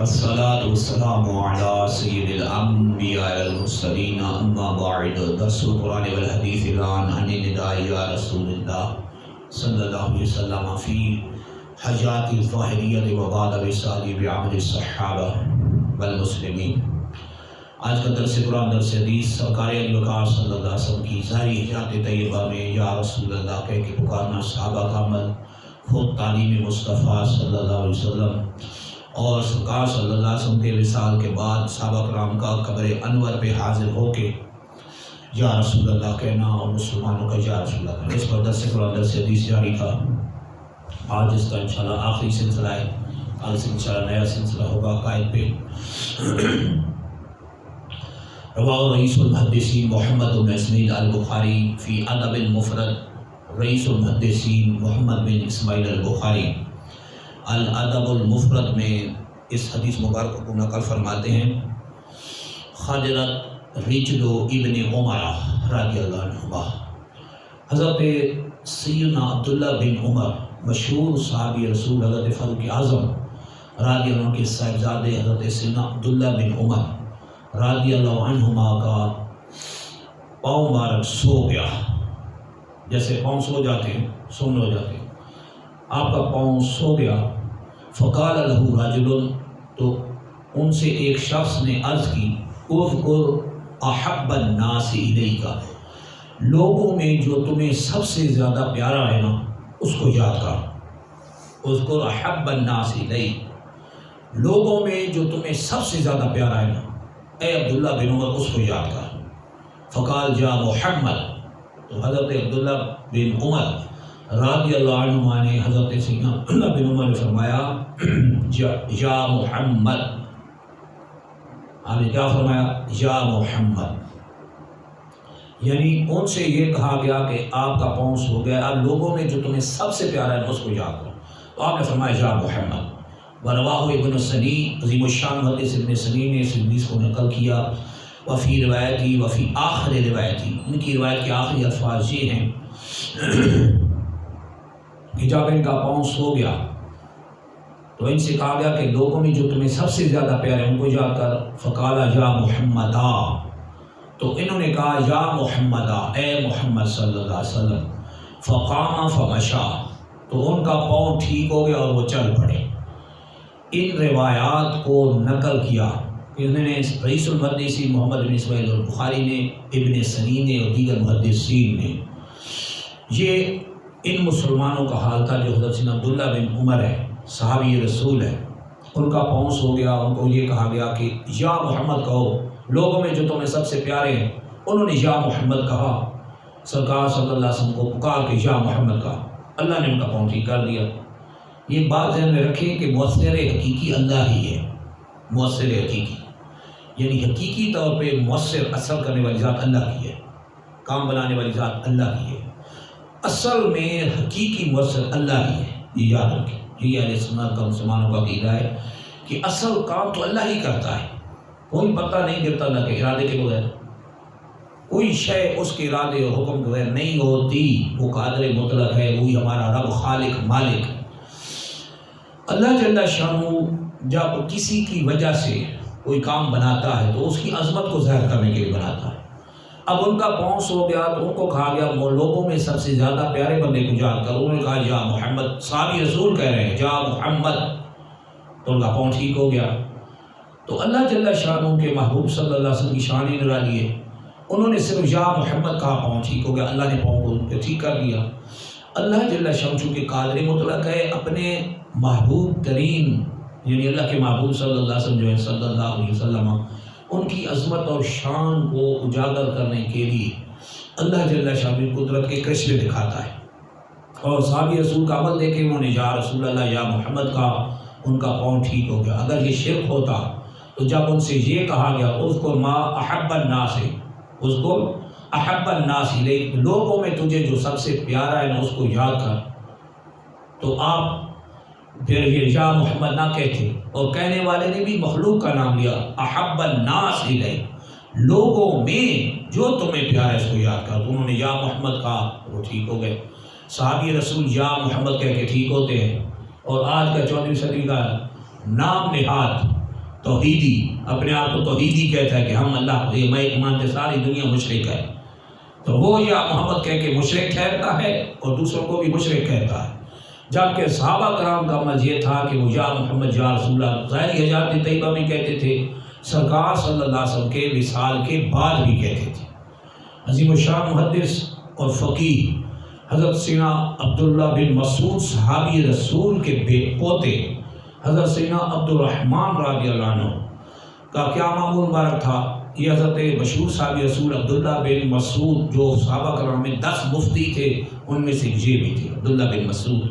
والصلاة والسلام على سید الانبیاء المرسلین اما بعد درس القرآن والحدیث الان عن نداء یا رسول اللہ صلی اللہ علیہ وسلم فی حجات الظاہریت و بعد وصال بعمل الصحابہ والمسلمین۔ آج کا درس قرآن درس حدیث سرکار وقار صلی اللہ علیہ وسلم کی ظاہری حجات طیبہ میں یا رسول اللہ کہہ کے پکارنا صحابہ کا عمل، خود تعلیم مصطفیٰ صلی اللہ علیہ وسلم اور سرکار صلی اللہ علیہ وسلم کے وصال کے بعد صحابہ کرام کا قبر انور پہ حاضر ہو کے یا رسول اللہ کہنا اور مسلمانوں کا یا رسول اللہ کہنا۔ اس پر درس قرآن درس حدیث جاری تھا۔ آج اس کا انشاءاللہ آخری سلسلہ ہے، آج سے انشاءاللہ نیا سلسلہ ہوگا قائد پہ۔ رواہ رئیس المحدثین محمد بن اسماعیل البخاری فی ادب المفرد۔ رئیس المحدثین محمد بن اسماعیل البخاری الادب المفرد میں اس حدیث مبارک کو نقل فرماتے ہیں۔ خجلت رجل ابن عمر رضی اللہ عنہما، حضرت سیدنا عبداللہ بن عمر مشہور صحابی رسول حضرت فاروق اعظم رضی اللہ عنہ کے صاحبزادے حضرت سیدنا عبداللہ بن عمر رضی اللہ عنہما کا پاؤں مبارک سو گیا، جیسے پاؤں سو جاتے ہیں، سونے ہو جاتے ہیں، آپ کا پاؤں سو گیا۔ فقال له رجل، تو ان سے ایک شخص نے عرض کی، اذکر احب الناس الیک، لوگوں میں جو تمہیں سب سے زیادہ پیارا ہے نا اس کو یاد کر۔ اذکر احب الناس الیک، لوگوں میں جو تمہیں سب سے زیادہ پیارا ہے نا اے عبداللہ بن عمر اس کو یاد کر۔ فقال جا محمد، تو حضرت عبداللہ بن عمر رضی اللہ عنہ نے حضرت سیدنا عبداللہ بن عمر نے فرمایا یا محمد، آپ نے کیا فرمایا؟ یا محمد، یعنی ان سے یہ کہا گیا کہ آپ کا پاؤں سو گیا، اب لوگوں میں جو تمہیں سب سے پیارا ہے اس کو یاد کرو، تو آپ نے فرمایا یا محمد۔ ورواہ ابن سنی، عظیم الشان محدث ابن سنی نے اس حدیث کو نقل کیا۔ وفی روایتی وفی آخر روایتی، ان کی روایت کے آخری الفاظ یہ ہیں کہ جب ان کا پاؤں سو گیا تو ان سے کہا گیا کہ لوگوں میں جو تمہیں سب سے زیادہ پیارے ان کو یاد کر۔ فقالا یا محمدا، تو انہوں نے کہا یا محمدا، اے محمد صلی اللہ علیہ وسلم۔ فقام فمشا، تو ان کا پاؤں ٹھیک ہو گیا اور وہ چل پڑے۔ ان روایات کو نقل کیا، انہوں نے رئیس المحدثین محمد بن اسماعیل البخاری نے، ابن سنی نے اور دیگر محدثین نے۔ یہ ان مسلمانوں کا حال تھا جو حضرت سیدنا عبداللہ بن عمر ہے، صحابی رسول ہے، ان کا پاؤں سو گیا، ان کو یہ کہا گیا کہ یا محمد کہو، لوگوں میں جو تمہیں سب سے پیارے ہیں انہوں نے یا محمد کہا۔ سرکار صلی اللہ علیہ وسلم کو پکار کے یا محمد کہا، اللہ نے ان کا پاؤں ٹھیک کر دیا۔ یہ بات ذہن میں رکھیں کہ مؤثر حقیقی اللہ ہی ہے، مؤثر حقیقی، یعنی حقیقی طور پہ مؤثر اثر کرنے والی ذات اللہ کی ہے، کام بنانے والی ذات اللہ کی ہے، اصل میں حقیقی مؤثر اللہ ہی ہے، یہ یاد رکھیں۔ یہ اہل سنت کا مسلمانوں کا عقیدہ ہے کہ اصل کام تو اللہ ہی کرتا ہے، کوئی پتہ نہیں گرتا اللہ کے ارادے کے بغیر، کوئی شے اس کے ارادے اور حکم کے بغیر نہیں ہوتی، وہ قادر مطلق ہے، وہی ہمارا رب خالق مالک۔ اللہ جل شانہ جب کسی کی وجہ سے کوئی کام بناتا ہے تو اس کی عظمت کو ظاہر کرنے کے لیے بناتا ہے۔ اب ان کا پاؤں سو گیا تو ان کو کہا گیا وہ لوگوں میں سب سے زیادہ پیارے بندے کو یاد کر، انہوں نے کہا یا محمد، صحابی رسول کہہ رہے ہیں یا محمد، تو ان کا پاؤں ٹھیک ہو گیا۔ تو اللہ جل شانہ کے محبوب صلی اللہ علیہ وسلم کی شان نرالی ہے، انہوں نے صرف یا محمد کہا، پاؤں ٹھیک ہو گیا، اللہ نے پاؤں کو ٹھیک کر دیا۔ اللہ جل شانہ چونکہ قادر مطلق ہے، اپنے محبوب ترین یعنی اللہ کے محبوب صلی اللہ علیہ وسلم جو ہے صلی اللہ علیہ وسلم، ان کی عظمت اور شان کو اجاگر کرنے کے لیے اللہ جل شانہ قدرت کے کرشمے دکھاتا ہے، اور صحابی رسول کا عمل دیکھے انہوں نے یا رسول اللہ یا محمد کا، ان کا پاؤں ٹھیک ہو گیا۔ اگر یہ شرک ہوتا تو جب ان سے یہ کہا گیا اذکر ما احب الناس، اذکر احب الناس الیک، لوگوں میں تجھے جو سب سے پیارا ہے نا اس کو یاد کر، تو آپ پھر یہ یا محمد نہ کہتے، اور کہنے والے نے بھی مخلوق کا نام لیا، احب الناس الیک، لوگوں میں جو تمہیں پیارا ہے اس کو یاد کر، تو انہوں نے یا محمد کہا، وہ ٹھیک ہو گئے۔ صحابی رسول یا محمد کہہ کے ٹھیک ہوتے ہیں، اور آج کا 14ویں صدی کا نام نہاد توحیدی، اپنے آپ کو توحیدی کہتا ہے کہ ہم اللہ کو یہ میں مانتے، ساری دنیا مشرک ہے، تو وہ یا محمد کہہ کے مشرک ٹھہرتا ہے اور دوسروں کو بھی مشرک کہتا ہے۔ جبکہ صحابہ کرام کا عمل یہ تھا کہ وہ یا محمد یا رسول اللہ ظاہری حجات طیبہ بھی کہتے تھے، سرکار صلی اللہ علیہ وسلم کے وصال کے بعد بھی کہتے تھے۔ عظیم الشان محدث اور فقیہ حضرت سیدنا عبداللہ بن مسعود صحابی رسول کے بے پوتے حضرت سیدنا عبد الرحمن رضی اللہ عنہ کا کیا معمول مبارک تھا؟ یہ حضرت مشہور صحابی رسول عبداللہ بن مسعود جو صحابہ کرام میں 10 مفتی تھے، ان میں سے یہ بھی تھے عبداللہ بن مسعود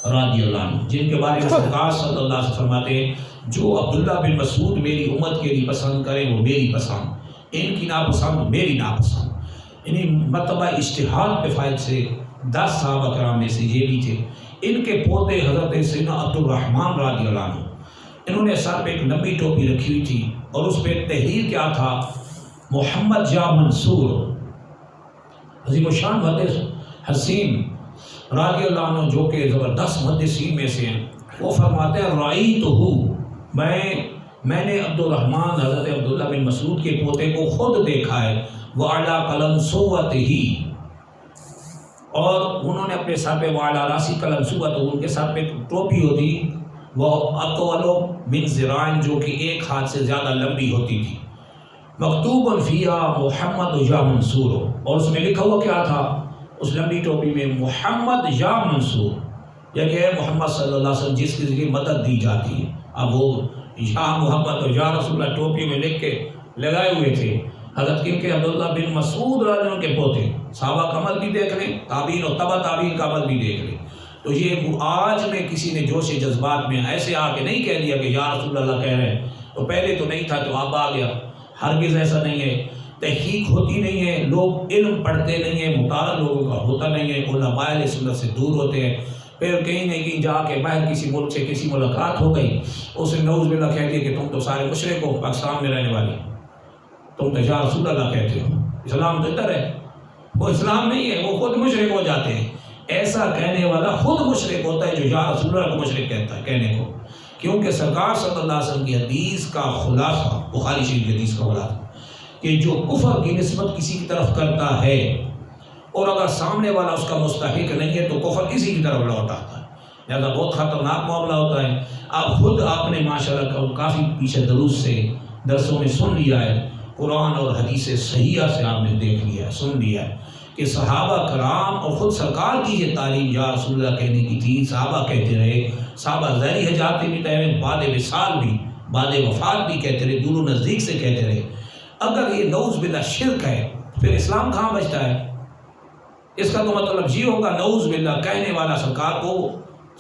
رضی اللہ عنہ، جن کے بارے میں سرکار صلی اللہ علیہ وسلم فرماتے ہیں جو عبداللہ بن مسعود میری امت کے لیے پسند کریں وہ میری پسند، ان کی ناپسند میری ناپسند۔ انہیں مرتبہ اجتہاد پہ فائد سے 10 صحابہ کرام میں سے یہ بھی تھے۔ ان کے پوتے حضرت سیدنا عبد الرحمن رضی اللہ عنہ، انہوں نے سر پہ ایک لمبی ٹوپی رکھی ہوئی تھی اور اس پہ تحریر کیا تھا؟ محمد یا منصور۔ عظیم الشان محدث حسین رضی اللہ عنہ جو کہ زبردست محدثین میں سے ہیں، وہ فرماتے ہیں رأیتہ، میں نے عبد الرحمن حضرت عبداللہ بن مسعود کے پوتے کو خود دیکھا ہے، وعلی قلنسوتہ، اور انہوں نے اپنے سر پہ وعلی راسی قلنسوتہ، ان کے سر پہ ٹوپی ہوتی وہ اطول من ذراع، جو کہ ایک ہاتھ سے زیادہ لمبی ہوتی تھی، مکتوب فیہا محمد یا منصور، اور اس میں لکھا ہوا کیا تھا اس لمبی ٹوپی میں؟ محمد یا منصور، یعنی کہ محمد صلی اللہ علیہ وسلم جس کے ذریعے مدد دی جاتی ہے۔ اب وہ یا محمد اور یا رسول اللہ ٹوپی میں لکھ کے لگائے ہوئے تھے۔ حضرت کن کے؟ عبداللہ بن مسعود رضی اللہ عنہ کے پوتے۔ صحابہ کا عمل بھی دیکھ لیں، تابعین اور تبع تابعین کا عمل بھی دیکھ لیں۔ تو یہ آج میں کسی نے جوش جذبات میں ایسے آ کے نہیں کہہ دیا کہ یا رسول اللہ کہہ رہے ہیں، تو پہلے تو نہیں تھا تو اب آ گیا، ہرگز ایسا نہیں ہے۔ تحقیق ہوتی نہیں ہے، لوگ علم پڑھتے نہیں ہیں، مطالعہ لوگوں کا ہوتا نہیں ہے، علماء اہل سنت سے دور ہوتے ہیں، پھر کہیں نہ کہیں جا کے باہر کسی ملک سے کسی ملاقات ہو گئی، اس نے نعوذ باللہ کہہ دیا کہ تم تو سارے مشرک ہو، پاکستان میں رہنے والے، تم تو یا رسول اللہ کہتے ہو، اسلام تو ادھر ہے۔ وہ اسلام نہیں ہے، وہ خود مشرک ہو جاتے ہیں۔ ایسا کہنے والا خود مشرک ہوتا ہے جو یا رسول اللہ کو مشرک کہتا ہے کہنے کو، کیونکہ سرکار صلی اللہ علیہ وسلم کی حدیث کا خلاصہ، بخاری شریف کی حدیث کا خلاصہ، کہ جو کفر کی نسبت کسی کی طرف کرتا ہے اور اگر سامنے والا اس کا مستحق نہیں ہے تو کفر کسی کی طرف لوٹ آتا ہے، لہذا بہت خطرناک معاملہ ہوتا ہے۔ اب خود آپ نے ماشاءاللہ کافی پیچھے دروس سے درسوں میں سن لیا ہے، قرآن اور حدیث صحیحہ سے آپ نے دیکھ لیا ہے، سن لیا ہے کہ صحابہ کرام اور خود سرکار کی یہ تعلیم یا رسول اللہ کہنے کی تھی، صحابہ کہتے رہے، صحابہ ظاہری حجات بھی تھے، بعد وصال بھی، بعد وفات بھی کہتے رہے، دور و نزدیک سے کہتے رہے۔ اگر یہ نعوذ باللہ شرک ہے پھر اسلام کہاں بچتا ہے؟ اس کا تو مطلب یہ ہوگا نعوذ باللہ کہنے والا سرکار کو،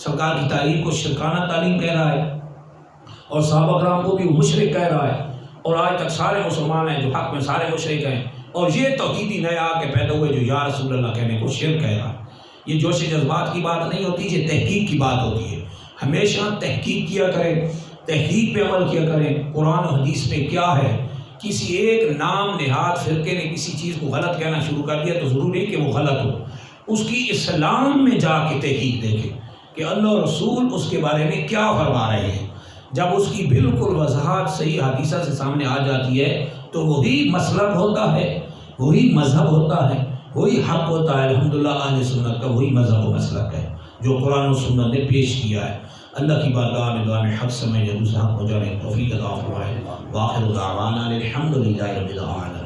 سرکار کی تعلیم کو شرکانہ تعلیم کہہ رہا ہے اور صحابہ کرام کو بھی مشرک کہہ رہا ہے، اور آج تک سارے مسلمان ہیں جو حق میں سارے مشرک ہیں، اور یہ توحیدی نئے آ کے پیدا ہوئے جو یا رسول اللہ کہنے کو شرک کہہ رہا ہے۔ یہ جوش جذبات کی بات نہیں ہوتی، یہ تحقیق کی بات ہوتی ہے۔ ہمیشہ تحقیق کیا کریں، تحقیق پہ عمل کیا کریں، قرآن و حدیث میں کیا ہے۔ کسی ایک نام نہاد فرقے نے کسی چیز کو غلط کہنا شروع کر دیا تو ضروری کہ وہ غلط ہو، اس کی اسلام میں جا کے تحقیق دیکھیں کہ اللہ اور رسول اس کے بارے میں کیا فرما رہے ہیں۔ جب اس کی بالکل وضاحت صحیح حدیثہ سے سامنے آ جاتی ہے تو وہی مسلک ہوتا ہے، وہی مذہب ہوتا ہے، وہی حق ہوتا ہے۔ الحمدللہ اہل سنت کا وہی مذہب و مسلک ہے جو قرآن و سنت نے پیش کیا ہے۔ اللہ کی بارگاہ میں دعا میں حق سمجھ دوسرا حق ہو جانے توفیق عطا فرمائے۔ وآخر دعوانا الحمدللہ رب العالمین۔